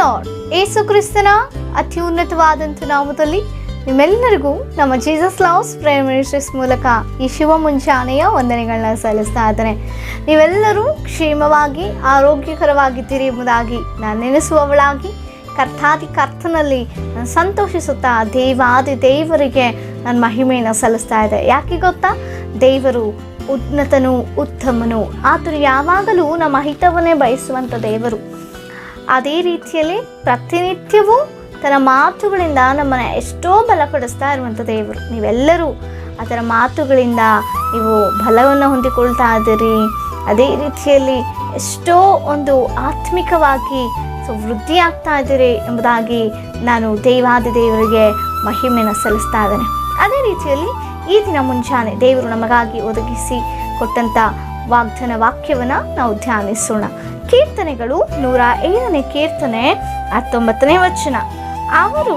Lord. ಯೇಸು ಕ್ರಿಸ್ತನ ಅತ್ಯುನ್ನತವಾದಂಥ ನಾಮದಲ್ಲಿ ನಿಮ್ಮೆಲ್ಲರಿಗೂ ನಮ್ಮ ಜೀಸಸ್ ಲವ್ಸ್ ಪ್ರೇಯರ್ ಮಿನಿಸ್ಟ್ರೀಸ್ ಮೂಲಕ ಈ ಶುಭ ಮುಂಜಾನೆಯ ವಂದನೆಗಳನ್ನ ಸಲ್ಲಿಸ್ತಾ ಇದ್ದೇನೆ. ನೀವೆಲ್ಲರೂ ಕ್ಷೇಮವಾಗಿ ಆರೋಗ್ಯಕರವಾಗಿದ್ದೀರಿ ಎಂಬುದಾಗಿ ನಾನು ನೆನೆಸುವವಳಾಗಿ ಕರ್ತನಲ್ಲಿ ನಾನು ಸಂತೋಷಿಸುತ್ತಾ ದೇವರಿಗೆ ನನ್ನ ಮಹಿಮೆಯನ್ನು ಸಲ್ಲಿಸ್ತಾ ಇದೆ. ಯಾಕೆ ಗೊತ್ತಾ? ದೇವರು ಉನ್ನತನು, ಉತ್ತಮನು. ಆತನು ಯಾವಾಗಲೂ ನಮ್ಮ ಹಿತವನ್ನೇ ಬಯಸುವಂಥ ದೇವರು. ಅದೇ ರೀತಿಯಲ್ಲಿ ಪ್ರತಿನಿತ್ಯವೂ ತನ್ನ ಮಾತುಗಳಿಂದ ನಮ್ಮನ್ನು ಎಷ್ಟೋ ಬಲಪಡಿಸ್ತಾ ಇರುವಂಥ ದೇವರು. ನೀವೆಲ್ಲರೂ ಅದರ ಮಾತುಗಳಿಂದ ನೀವು ಬಲವನ್ನು ಹೊಂದಿಕೊಳ್ತಾ ಇದ್ದೀರಿ. ಅದೇ ರೀತಿಯಲ್ಲಿ ಎಷ್ಟೋ ಒಂದು ಆತ್ಮಿಕವಾಗಿ ವೃದ್ಧಿ ಆಗ್ತಾ ಇದ್ದೀರಿ ಎಂಬುದಾಗಿ ನಾನು ದೇವರಿಗೆ ಮಹಿಮೆಯನ್ನು ಸಲ್ಲಿಸ್ತಾ ಇದ್ದೇನೆ. ಅದೇ ರೀತಿಯಲ್ಲಿ ಈ ದಿನ ಮುಂಜಾನೆ ದೇವರು ನಮಗಾಗಿ ಒದಗಿಸಿ ಕೊಟ್ಟಂಥ ವಾಗ್ದಾನ ವಾಕ್ಯವನ್ನು ನಾವು ಧ್ಯಾನಿಸೋಣ. ಕೀರ್ತನೆಗಳು 107ನೇ ಕೀರ್ತನೆ 19ನೇ ವಚನ. ಅವರು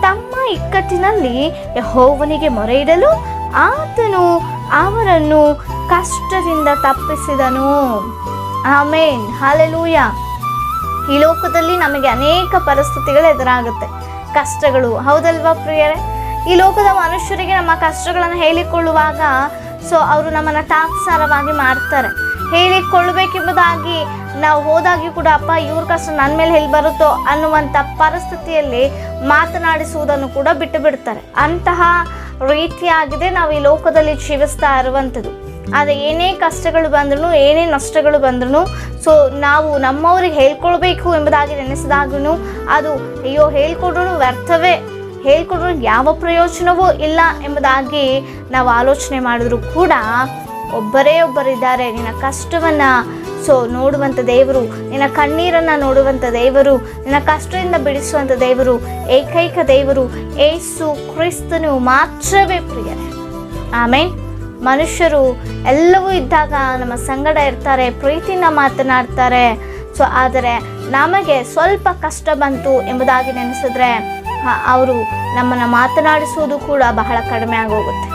ತಮ್ಮ ಇಕ್ಕಟ್ಟಿನಲ್ಲಿ ಯೆಹೋವನಿಗೆ ಮೊರೆ ಇಡಲು ಆತನು ಅವರನ್ನು ಕಷ್ಟದಿಂದ ತಪ್ಪಿಸಿದನು. ಆಮೇನ್, ಹಲ್ಲೆಲೂಯ. ಈ ಲೋಕದಲ್ಲಿ ನಮಗೆ ಅನೇಕ ಪರಿಸ್ಥಿತಿಗಳು ಎದುರಾಗುತ್ತೆ, ಕಷ್ಟಗಳು. ಹೌದಲ್ವಾ ಪ್ರಿಯರೇ? ಈ ಲೋಕದ ಮನುಷ್ಯರಿಗೆ ನಮ್ಮ ಕಷ್ಟಗಳನ್ನು ಹೇಳಿಕೊಳ್ಳುವಾಗ ಅವರು ನಮ್ಮನ್ನು ತಾತ್ಸಾರವಾಗಿ ಮಾಡ್ತಾರೆ. ಹೇಳಿಕೊಳ್ಳಬೇಕೆಂಬುದಾಗಿ ನಾವು ಹೋದಾಗಿ ಕೂಡ ಅಪ್ಪ ಇವ್ರ ಕಷ್ಟ ನನ್ನ ಮೇಲೆ ಹೇಳಿ ಬರುತ್ತೋ ಅನ್ನುವಂಥ ಪರಿಸ್ಥಿತಿಯಲ್ಲಿ ಮಾತನಾಡಿಸುವುದನ್ನು ಕೂಡ ಬಿಟ್ಟು ಬಿಡ್ತಾರೆ. ಅಂತಹ ರೀತಿಯಾಗಿದೆ ನಾವು ಈ ಲೋಕದಲ್ಲಿ ಜೀವಿಸ್ತಾ ಇರುವಂಥದ್ದು. ಆದರೆ ಏನೇ ಕಷ್ಟಗಳು ಬಂದ್ರೂ, ಏನೇ ನಷ್ಟಗಳು ಬಂದ್ರೂ ನಾವು ನಮ್ಮವ್ರಿಗೆ ಹೇಳ್ಕೊಳ್ಬೇಕು ಎಂಬುದಾಗಿ ನೆನೆಸಿದಾಗೂ ಅದು ಅಯ್ಯೋ ಹೇಳ್ಕೊಡ್ರೂ ವ್ಯರ್ಥವೇ, ಹೇಳ್ಕೊಡ್ರೂ ಯಾವ ಪ್ರಯೋಜನವೂ ಇಲ್ಲ ಎಂಬುದಾಗಿ ನಾವು ಆಲೋಚನೆ ಮಾಡಿದ್ರು ಕೂಡ ಒಬ್ಬರಿದ್ದಾರೆ ನಿನ್ನ ಕಷ್ಟವನ್ನು ನೋಡುವಂಥ ದೇವರು, ನಿನ್ನ ಕಣ್ಣೀರನ್ನು ನೋಡುವಂಥ ದೇವರು, ನಿನ್ನ ಕಷ್ಟದಿಂದ ಬಿಡಿಸುವಂಥ ದೇವರು, ಏಕೈಕ ದೇವರು ಯೇಸು ಕ್ರಿಸ್ತನು ಮಾತ್ರವೇ ಪ್ರಿಯರೇ. ಆಮೇನ್. ಮನುಷ್ಯರು ಎಲ್ಲವೂ ಇದ್ದಾಗ ನಮ್ಮ ಸಂಗಡ ಇರ್ತಾರೆ, ಪ್ರೀತಿಯಿಂದ ಮಾತನಾಡ್ತಾರೆ. ಆದರೆ ನಮಗೆ ಸ್ವಲ್ಪ ಕಷ್ಟ ಬಂತು ಎಂಬುದಾಗಿ ನೆನೆಸಿದ್ರೆ ಅವರು ನಮ್ಮನ್ನು ಮಾತನಾಡಿಸುವುದು ಕೂಡ ಬಹಳ ಕಡಿಮೆ ಆಗೋಗುತ್ತೆ.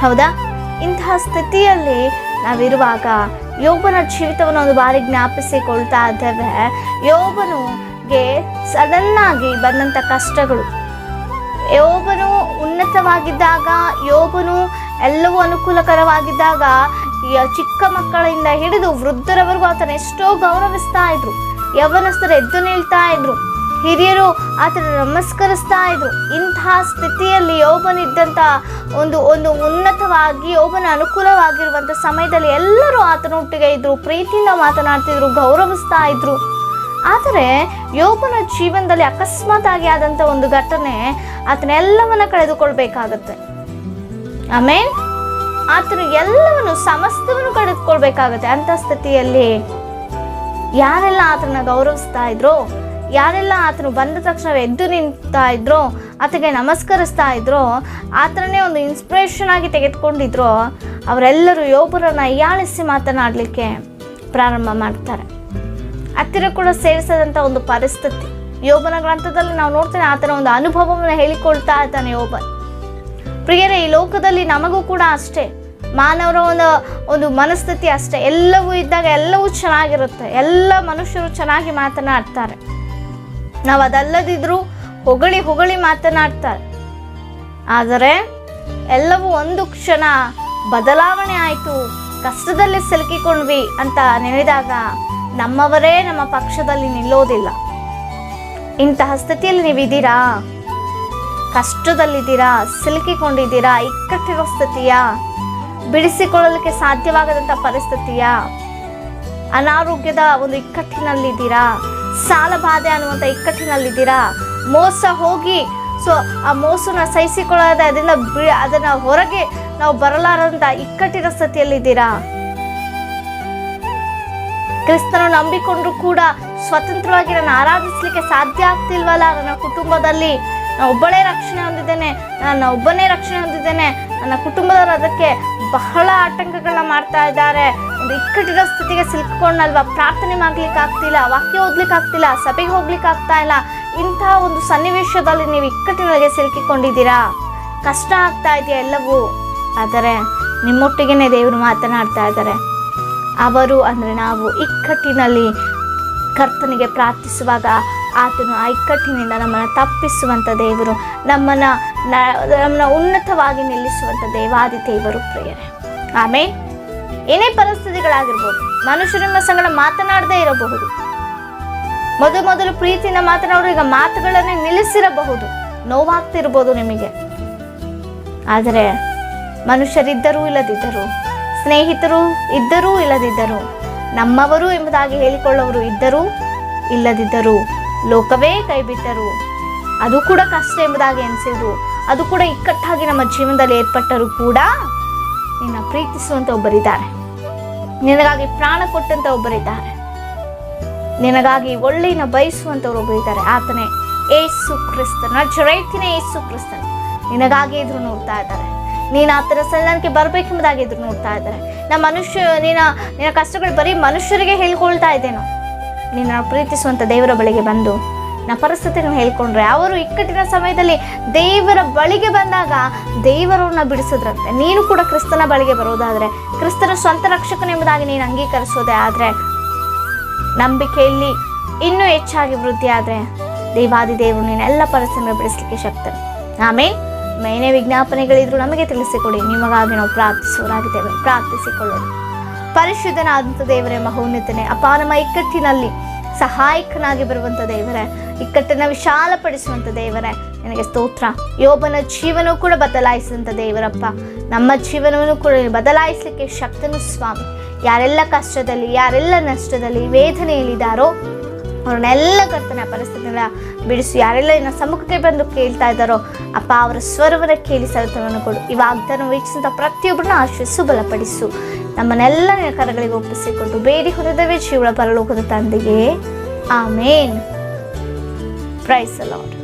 ಹೌದಾ? ಇಂತಹ ಸ್ಥಿತಿಯಲ್ಲಿ ನಾವಿರುವಾಗ ಯೋಬನ ಜೀವಿತವನ್ನು ಒಂದು ಬಾರಿ ಜ್ಞಾಪಿಸಿಕೊಳ್ತಾ ಇದ್ದೇವೆ. ಯೋಬನಿಗೆ ಸಡನ್ನಾಗಿ ಬಂದಂಥ ಕಷ್ಟಗಳು, ಯೋಬನು ಉನ್ನತವಾಗಿದ್ದಾಗ, ಯೋಬನು ಎಲ್ಲವೂ ಅನುಕೂಲಕರವಾಗಿದ್ದಾಗ ಚಿಕ್ಕ ಮಕ್ಕಳಿಂದ ಹಿಡಿದು ವೃದ್ಧರವರೆಗೂ ಆತನ ಎಷ್ಟೋ ಗೌರವಿಸ್ತಾ ಇದ್ರು. ಯವನಸ್ಥರು ಎದ್ದು ನಿಲ್ತಾ ಇದ್ರು, ಹಿರಿಯರು ಆತನ ನಮಸ್ಕರಿಸ್ತಾ ಇದ್ರು. ಇಂತಹ ಸ್ಥಿತಿಯಲ್ಲಿ ಯೋಬನಿದ್ದಂಥ ಒಂದು ಉನ್ನತವಾಗಿ ಯೋಬನ ಅನುಕೂಲವಾಗಿರುವಂಥ ಸಮಯದಲ್ಲಿ ಎಲ್ಲರೂ ಆತನೊಟ್ಟಿಗೆ ಇದ್ರು, ಪ್ರೀತಿಯಿಂದ ಮಾತನಾಡ್ತಿದ್ರು, ಗೌರವಿಸ್ತಾ ಇದ್ರು. ಆದರೆ ಯೋಬನ ಜೀವನದಲ್ಲಿ ಅಕಸ್ಮಾತ್ ಆಗಿ ಆದಂಥ ಒಂದು ಘಟನೆ ಆತನೆಲ್ಲವನ್ನ ಕಳೆದುಕೊಳ್ಬೇಕಾಗತ್ತೆ. ಆಮೇಲೆ ಆತನು ಎಲ್ಲವನ್ನು ಸಮಸ್ತವನ್ನು ಕಳೆದುಕೊಳ್ಬೇಕಾಗತ್ತೆ. ಅಂಥ ಸ್ಥಿತಿಯಲ್ಲಿ ಯಾರೆಲ್ಲ ಆತನ ಗೌರವಿಸ್ತಾ ಇದ್ರೋ, ಯಾರೆಲ್ಲ ಆತನು ಬಂದ ತಕ್ಷಣ ಎದ್ದು ನಿಂತಾ ಇದ್ರೋ, ಆತನಿಗೆ ನಮಸ್ಕರಿಸ್ತಾ ಇದ್ರೋ, ಆತನೇ ಒಂದು ಇನ್ಸ್ಪಿರೇಷನ್ ಆಗಿ ತೆಗೆದುಕೊಂಡಿದ್ರೋ, ಅವರೆಲ್ಲರೂ ಯೋಬರನ್ನ ಹೀಯಾಳಿಸಿ ಮಾತನಾಡಲಿಕ್ಕೆ ಪ್ರಾರಂಭ ಮಾಡ್ತಾರೆ. ಹತ್ತಿರ ಕೂಡ ಸೇರಿಸದಂಥ ಒಂದು ಪರಿಸ್ಥಿತಿ ಯೋಬನ ಗ್ರಂಥದಲ್ಲಿ ನಾವು ನೋಡ್ತೇನೆ. ಆತನ ಒಂದು ಅನುಭವವನ್ನು ಹೇಳಿಕೊಳ್ತಾ ಇದ್ದಾನೆ ಯೋಬ. ಪ್ರಿಯರೇ, ಈ ಲೋಕದಲ್ಲಿ ನಮಗೂ ಕೂಡ ಅಷ್ಟೇ, ಮಾನವರ ಒಂದು ಮನಸ್ಥಿತಿ ಅಷ್ಟೇ. ಎಲ್ಲವೂ ಇದ್ದಾಗ ಎಲ್ಲವೂ ಚೆನ್ನಾಗಿರುತ್ತೆ, ಎಲ್ಲ ಮನುಷ್ಯರು ಚೆನ್ನಾಗಿ ಮಾತನಾಡ್ತಾರೆ. ನಾವು ಅದಲ್ಲದಿದ್ರೂ ಹೊಗಳಿ ಮಾತನಾಡ್ತಾರೆ. ಆದರೆ ಎಲ್ಲವೂ ಒಂದು ಕ್ಷಣ ಬದಲಾವಣೆ ಆಯಿತು, ಕಷ್ಟದಲ್ಲಿ ಸಿಲುಕಿಕೊಂಡ್ವಿ ಅಂತ ನೆನೆದಾಗ ನಮ್ಮವರೇ ನಮ್ಮ ಪಕ್ಷದಲ್ಲಿ ನಿಲ್ಲೋದಿಲ್ಲ. ಇಂತಹ ಸ್ಥಿತಿಯಲ್ಲಿ ನೀವಿದ್ದೀರಾ? ಕಷ್ಟದಲ್ಲಿದ್ದೀರಾ? ಸಿಲುಕಿಕೊಂಡಿದ್ದೀರಾ? ಇಕ್ಕಟ್ಟಿರೋ ಸ್ಥಿತಿಯಾ? ಬಿಡಿಸಿಕೊಳ್ಳಲಿಕ್ಕೆ ಸಾಧ್ಯವಾಗದಂಥ ಪರಿಸ್ಥಿತಿಯಾ? ಅನಾರೋಗ್ಯದ ಒಂದು ಇಕ್ಕಟ್ಟಿನಲ್ಲಿದ್ದೀರಾ? ಸಾಲ ಬಾಧೆ ಅನ್ನುವಂಥ ಇಕ್ಕಟ್ಟಿನಲ್ಲಿದ್ದೀರಾ? ಮೋಸ ಹೋಗಿ ಆ ಮೋಸನ ಸಹಿಸಿಕೊಳ್ಳದೆ ಅದನ್ನು ಹೊರಗೆ ನಾವು ಬರಲಾರದಂಥ ಇಕ್ಕಟ್ಟಿನ ಸ್ಥಿತಿಯಲ್ಲಿದ್ದೀರಾ? ಕ್ರಿಸ್ತನು ನಂಬಿಕೊಂಡ್ರು ಕೂಡ ಸ್ವತಂತ್ರವಾಗಿ ನಾನು ಆರಾಧಿಸಲಿಕ್ಕೆ ಸಾಧ್ಯ ಆಗ್ತಿಲ್ವಲ್ಲ, ನನ್ನ ಕುಟುಂಬದಲ್ಲಿ ನಾನು ಒಬ್ಬನೇ ರಕ್ಷಣೆ ಹೊಂದಿದ್ದೇನೆ, ನನ್ನ ಕುಟುಂಬದವರು ಅದಕ್ಕೆ ಬಹಳ ಆತಂಕಗಳನ್ನ ಮಾಡ್ತಾ ಇದ್ದಾರೆ. ಒಂದು ಇಕ್ಕಟ್ಟಿನ ಸ್ಥಿತಿಗೆ ಸಿಲುಕೊಂಡಲ್ವಾ, ಪ್ರಾರ್ಥನೆ ಮಾಡ್ಲಿಕ್ಕೆ ಆಗ್ತಿಲ್ಲ, ವಾಕ್ಯ ಓದ್ಲಿಕ್ಕೆ ಆಗ್ತಿಲ್ಲ, ಸಭೆಗೆ ಹೋಗ್ಲಿಕ್ಕೆ ಆಗ್ತಾ ಇಲ್ಲ. ಇಂತಹ ಒಂದು ಸನ್ನಿವೇಶದಲ್ಲಿ ನೀವು ಇಕ್ಕಟ್ಟಿನೊಳಗೆ ಸಿಲುಕಿಕೊಂಡಿದ್ದೀರಾ? ಕಷ್ಟ ಆಗ್ತಾ ಇದೆಯಾ ಎಲ್ಲವೂ? ಆದರೆ ನಿಮ್ಮೊಟ್ಟಿಗೆ ದೇವರು ಮಾತನಾಡ್ತಾ ಇದ್ದಾರೆ. ಅವರು ಅಂದರೆ ನಾವು ಇಕ್ಕಟ್ಟಿನಲ್ಲಿ ಕರ್ತನಿಗೆ ಪ್ರಾರ್ಥಿಸುವಾಗ ಆತನು ಆ ಇಕ್ಕಟ್ಟಿನಿಂದ ನಮ್ಮನ್ನು ತಪ್ಪಿಸುವಂಥ ದೇವರು, ನಮ್ಮನ್ನು ಉನ್ನತವಾಗಿ ನಿಲ್ಲಿಸುವಂಥ ದೇವಾದಿ ದೇವರು ಪ್ರಿಯರೇ. ಆಮೇಲೆ ಏನೇ ಪರಿಸ್ಥಿತಿಗಳಾಗಿರ್ಬೋದು, ಮನುಷ್ಯರು ನಿಮ್ಮ ಸಂಗಡ ಮಾತನಾಡದೇ ಇರಬಹುದು, ಮೊದಲು ಪ್ರೀತಿಯಿಂದ ಮಾತನಾಡೋರು ಈಗ ಮಾತುಗಳನ್ನೇ ನಿಲ್ಲಿಸಿರಬಹುದು, ನೋವಾಗ್ತಿರ್ಬೋದು ನಿಮಗೆ. ಆದರೆ ಮನುಷ್ಯರಿದ್ದರೂ ಇಲ್ಲದಿದ್ದರು, ಸ್ನೇಹಿತರು ಇದ್ದರೂ ಇಲ್ಲದಿದ್ದರು, ನಮ್ಮವರು ಎಂಬುದಾಗಿ ಹೇಳಿಕೊಳ್ಳೋರು ಇದ್ದರೂ ಇಲ್ಲದಿದ್ದರು, ಲೋಕವೇ ಕೈಬಿಟ್ಟರು, ಅದು ಕೂಡ ಕಷ್ಟ ಎಂಬುದಾಗಿ ಎನಿಸಿದ್ರು, ಅದು ಕೂಡ ಇಕ್ಕಟ್ಟಾಗಿ ನಮ್ಮ ಜೀವನದಲ್ಲಿ ಏರ್ಪಟ್ಟರೂ ಕೂಡ ನಿನ್ನ ಪ್ರೀತಿಸುವಂತ ಒಬ್ಬರಿದ್ದಾರೆ, ನಿನಗಾಗಿ ಪ್ರಾಣ ಕೊಟ್ಟಂತ ಒಬ್ಬರಿದ್ದಾರೆ, ನಿನಗಾಗಿ ಒಳ್ಳೆಯನ ಬಯಸುವಂತವ್ರು ಒಬ್ಬರಿದ್ದಾರೆ. ಆತನೇ ಏಸು ಕ್ರಿಸ್ತನು, ನಜರೇತಿನ ಏಸು ಕ್ರಿಸ್ತನು ನಿನಗಾಗಿ ಎದುರು ನೋಡ್ತಾ ಇದ್ದಾರೆ. ನೀನು ಆತನ ಸನ್ನಿಧಾನಕ್ಕೆ ಬರಬೇಕೆಂಬುದಾಗಿ ಎದುರು ನೋಡ್ತಾ ಇದ್ದಾರೆ. ನಿನ್ನ ಕಷ್ಟಗಳು ಬರೀ ಮನುಷ್ಯರಿಗೆ ಹೇಳ್ಕೊಳ್ತಾ ಇದ್ದೇನೋ, ನಿನ್ನ ಪ್ರೀತಿಸುವಂತ ದೇವರ ಬಳಿಗೆ ಬಂದು ನಾ ಪರಿಸ್ಥಿತಿಗಳನ್ನು ಹೇಳ್ಕೊಂಡ್ರೆ, ಅವರು ಇಕ್ಕಟ್ಟಿನ ಸಮಯದಲ್ಲಿ ದೇವರ ಬಳಿಗೆ ಬಂದಾಗ ದೇವರನ್ನ ಬಿಡಿಸಿದ್ರಂತೆ. ನೀನು ಕೂಡ ಕ್ರಿಸ್ತನ ಬಳಿಗೆ ಬರೋದಾದ್ರೆ, ಕ್ರಿಸ್ತನ ಸ್ವಂತ ರಕ್ಷಕನೆಂಬುದಾಗಿ ನೀನು ಅಂಗೀಕರಿಸೋದೇ ಆದರೆ, ನಂಬಿಕೆಯಲ್ಲಿ ಇನ್ನೂ ಹೆಚ್ಚಾಗಿ ವೃದ್ಧಿ ಆದರೆ, ದೇವಾದಿ ದೇವರು ನೀನೆಲ್ಲ ಪರಿಸ್ಥಿತಿಗಳನ್ನು ಬಿಡಿಸಲಿಕ್ಕೆ ಶಕ್ತನು. ಆಮೇಲೆ ಮೇನೇ ವಿಜ್ಞಾಪನೆಗಳಿದ್ರು ನಮಗೆ ತಿಳಿಸಿಕೊಡಿ, ನಿಮಗಾಗಿ ನಾವು ಪ್ರಾರ್ಥಿಸುವರಾಗಿದ್ದೇವೆ. ಪ್ರಾರ್ಥಿಸಿಕೊಳ್ಳೋಣ. ಪರಿಶುದ್ಧನಾದಂಥ ದೇವರೇ, ಮಹೋನ್ನತನೇ, ಅಪ್ಪ, ನಮ್ಮ ಇಕ್ಕಟ್ಟಿನಲ್ಲಿ ಸಹಾಯಕನಾಗಿ ಬರುವಂಥ ದೇವರೇ, ಇಕ್ಕಟ್ಟನ್ನು ವಿಶಾಲಪಡಿಸುವಂಥ ದೇವರೇ, ನಿನಗೆ ಸ್ತೋತ್ರ. ಯೋಬನ ಜೀವನವೂ ಕೂಡ ಬದಲಾಯಿಸಿದಂಥ ದೇವರಪ್ಪ, ನಮ್ಮ ಜೀವನವನ್ನು ಕೂಡ ಬದಲಾಯಿಸಲಿಕ್ಕೆ ಶಕ್ತನು ಸ್ವಾಮಿ. ಯಾರೆಲ್ಲ ಕಷ್ಟದಲ್ಲಿ, ಯಾರೆಲ್ಲ ನಷ್ಟದಲ್ಲಿ, ವೇದನೆಯಲ್ಲಿದ್ದಾರೋ ಅವ್ರನ್ನೆಲ್ಲ ಕರ್ತನ ಪರಿಸ್ಥಿತಿನ ಬಿಡಿಸಿ. ಯಾರೆಲ್ಲ ಇನ್ನು ಸಮ್ಮುಖಕ್ಕೆ ಬಂದು ಕೇಳ್ತಾ ಇದ್ದಾರೋ ಅಪ್ಪ, ಅವರ ಸ್ವರವನ್ನು ಕೇಳಿ ಸಲತನವನ್ನು ಕೊಡು. ಈ ವಾಗ್ದಾನ ವೀಕ್ಷಿಸಿದ ಪ್ರತಿಯೊಬ್ಬರನ್ನ ಆಶ್ರಯಿಸು, ಬಲಪಡಿಸು. ನಮ್ಮನ್ನೆಲ್ಲ ನಿನ್ನ ಕರಗಳಿಗೆ ಒಪ್ಪಿಸಿಕೊಂಡು ಬೇಡಿ ಹೊರದವೇ ಜೀವಳ ಪರಲೋಕದ ತಂದೆಗೆ ಆಮೇನ್. Price the lord.